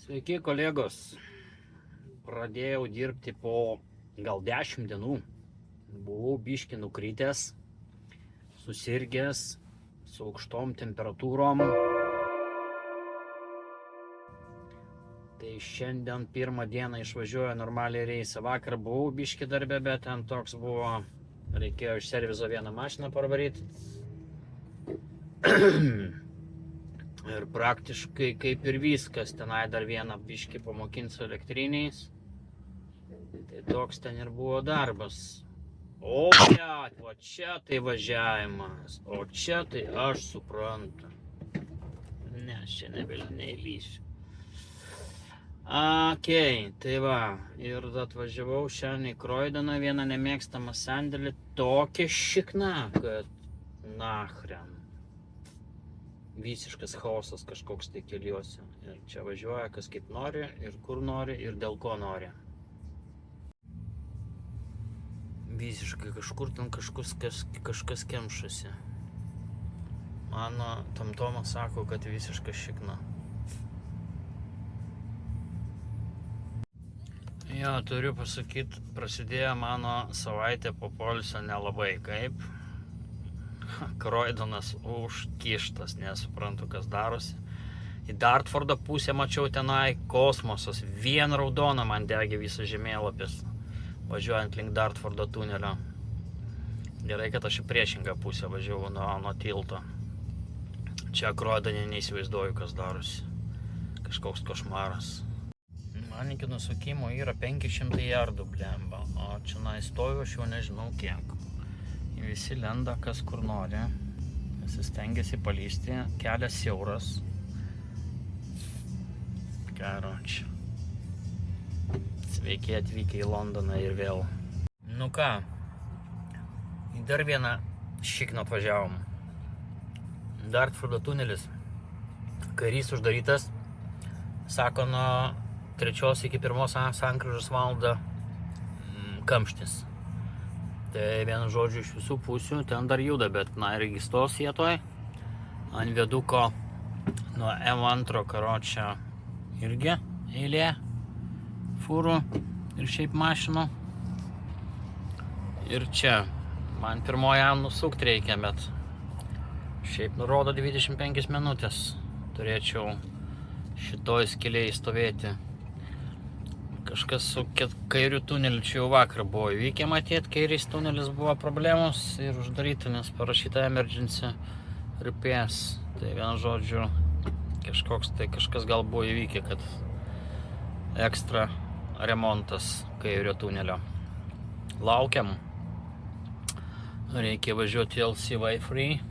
Sveiki kolegos, pradėjau dirbti po gal 10 dienų, buvau biški nukritęs, susirgęs, su aukštom temperatūrom. Tai šiandien pirmą dieną išvažiuoju normaliai reisą, vakar buvau biški darbe, bet ten toks buvo, reikėjo iš servizo vieną mašiną parvaryti. Ir praktiškai kaip ir viskas, tenai dar vieną biškį pamokint su elektriniais. Tai toks ten ir buvo darbas. O blet, va čia tai važiavimas, o čia tai aš suprantu. Ne, aš čia neįlysiu. Tai va, ir atvažiavau šiandien į Kroidoną, vieną nemėgstamą sandėlį, tokia šikna, kad nachren. Visiškas chaosas kažkoks tai keliuose. Ir čia važiuoja kas kaip nori, ir kur nori, ir dėl ko nori. Visiškai kažkur ten kažkas kemšasi. Mano tomtomas sako, kad visiška šikna. Jo, turiu pasakyti, prasidėjo mano savaitė po poilsio nelabai kaip. Kroidonas užkištas, nesuprantu, kas darosi. Į Dartfordo pusę mačiau tenai kosmosas, vien raudona man degė visas žemėlapis, važiuojant link Dartfordo tunelio. Gerai, kad aš į priešingą pusę važiavau nuo tilto. Čia Kroidone neįsivaizduoju, kas darosi. Kažkoks košmaras. Man iki nusukimo yra 500 jardų, blemba, o čia stoviu aš jau nežinau kiek. Visi lenda kas kur nori, visi stengiasi palysti, kelias siauras. Karoči. Sveiki atvykę į Londoną ir vėl. Nu ką, į dar vieną šikną atvažiavom. Dartfordo tunelis. Kairys uždarytas. Sako, nuo 3 iki 1 sankryžos valandą kamštis. Tai vienu žodžiu iš visų pusių, ten dar juda, bet registros vietoj. Ant viaduko nuo M2 karočio irgi eilė fūrų ir šiaip mašinų. Ir čia man pirmojam nusukti reikia, bet šiaip nurodo 25 minutės. Turėčiau šitoj skylėj stovėti. Kažkas su kairiu tuneliu čia jau vakar buvo įvykę, matėt, kairis tunelis buvo problemos ir uždaryta, nes parašyta emergency repairs. Tai vienu žodžiu, kažkas gal buvo įvykę, kad ekstra remontas kairio tunelio. Laukiam. Reikia važiuoti LCY free,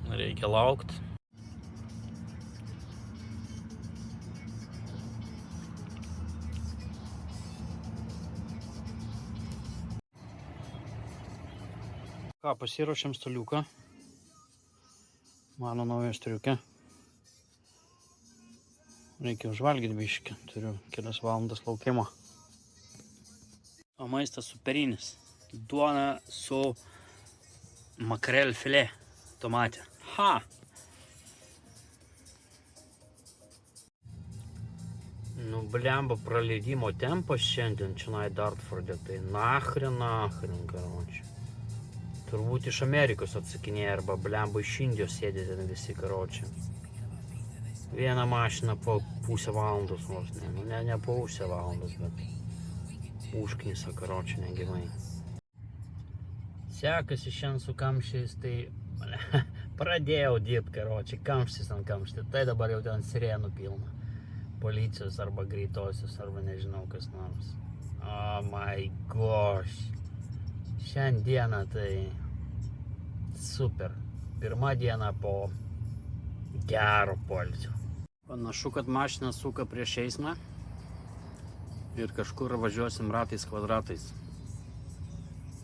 reikia laukti. Ką, pasiruošiam staliuką. Mano nauja striukė. Reikia užvalgyti biškį. Turiu kelias valandas laukimo. O maistas superinis. Duona su makrel filė tomate. Ha! Nu, blemba, praleidimo tempas šiandien čia Dartforde. Tai nachrin, karoči. Turbūt iš Amerikos atsakinėja, arba blemba iš Indijos sėdė ten visi karočiai. Vieną mašiną po pusę valandos nors, ne po pusę valandos, bet užknisa karočiai negimai. Sekasi šiandien su kamščiais, tai pradėjau dirbti karočiai, kamštis ant kamštį, tai dabar jau ten sirenų pilna. Policijos arba greitosios, arba nežinau kas nors. Oh my gosh. Šiandieną tai super. Pirma diena po gero poilsio. Panašu, kad mašina suka prieš eismą ir kažkur važiuosim ratais kvadratais.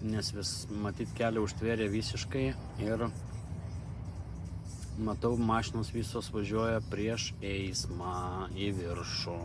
Nes vis matyt kelią užtvėrė visiškai ir matau mašinos visos važiuoja prieš eismą į viršų.